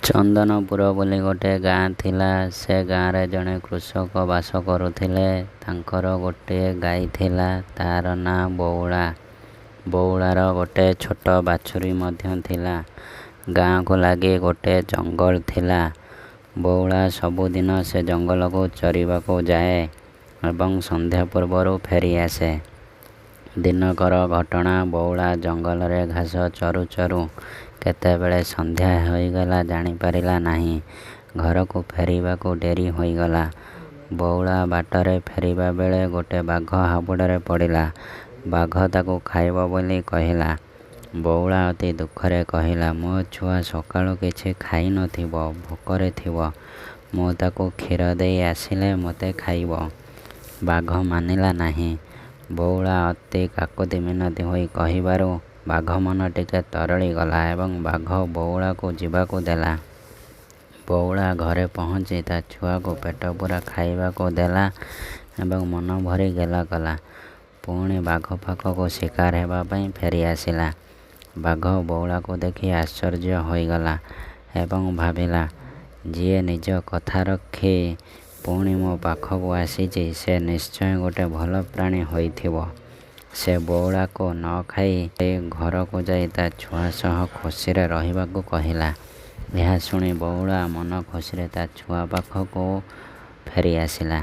ଚନ୍ଦନପୁର ବୋଲି ଗୋଟିଏ ଗାଁ ଥିଲା। ସେ ଗାଁରେ ଜଣେ କୃଷକ ବାସ କରୁଥିଲେ। ତାଙ୍କର ଗୋଟିଏ ଗାଈ ଥିଲା। ତାର ନାଁ ବଉଳା। ବଉଳାର ଗୋଟିଏ ଛୋଟ ବାଛୁରୀ ମଧ୍ୟ ଥିଲା। ଗାଁକୁ ଲାଗି ଗୋଟିଏ ଜଙ୍ଗଲ ଥିଲା। ବଉଳା ସବୁଦିନ ସେ ଜଙ୍ଗଲକୁ ଚରିବାକୁ ଯାଏ ଏବଂ ସନ୍ଧ୍ୟା ପୂର୍ବରୁ ଫେରିଆସେ। ଦିନକର ଘଟଣା, ବଉଳା ଜଙ୍ଗଲରେ ଘାସ ଚରୁ ଚରୁ କେତେବେଳେ ସନ୍ଧ୍ୟା ହୋଇଗଲା ଜାଣିପାରିଲା ନାହିଁ। ଘରକୁ ଫେରିବାକୁ ଡେରି ହୋଇଗଲା। ବଉଳା ବାଟରେ ଫେରିବା ବେଳେ ଗୋଟିଏ ବାଘ ହାବୁଡ଼ରେ ପଡ଼ିଲା। ବାଘ ତାକୁ ଖାଇବ ବୋଲି କହିଲା। ବଉଳା ଅତି ଦୁଃଖରେ କହିଲା, ମୋ ଛୁଆ ସକାଳୁ କିଛି ଖାଇନଥିବ, ଭୋକରେ ଥିବ। ମୁଁ ତାକୁ କ୍ଷୀର ଦେଇ ଆସିଲେ ମୋତେ ଖାଇବ। ବାଘ ମାନିଲା ନାହିଁ। ବଉଳା ଅତି କାକୁତି ମିନତି ହୋଇ କହିବାରୁ ବାଘ ମନ ଟିକେ ତରଳିଗଲା ଏବଂ ବାଘ ବଉଳାକୁ ଯିବାକୁ ଦେଲା। ବଉଳା ଘରେ ପହଞ୍ଚି ତା ଛୁଆକୁ ପେଟପୂରା ଖାଇବାକୁ ଦେଲା ଏବଂ ମନ ଭରି ଗେଲ କଲା। ପୁଣି ବାଘ ପାଖକୁ ଶିକାର ହେବା ପାଇଁ ଫେରିଆସିଲା। ବାଘ ବଉଳାକୁ ଦେଖି ଆଶ୍ଚର୍ଯ୍ୟ ହୋଇଗଲା ଏବଂ ଭାବିଲା, ଯିଏ ନିଜ କଥା ରଖି ପୁଣି ମୋ ପାଖକୁ ଆସିଛି, ସେ ନିଶ୍ଚୟ ଗୋଟିଏ ଭଲ ପ୍ରାଣୀ ହୋଇଥିବ। ସେ ବଉଳାକୁ ନ ଖାଇ ଘରକୁ ଯାଇ ତା ଛୁଆ ସହ ଖୁସିରେ ରହିବାକୁ କହିଲା। ଏହା ଶୁଣି ବଉଳା ମନ ଖୁସିରେ ତା ଛୁଆ ପାଖକୁ ଫେରିଆସିଲା।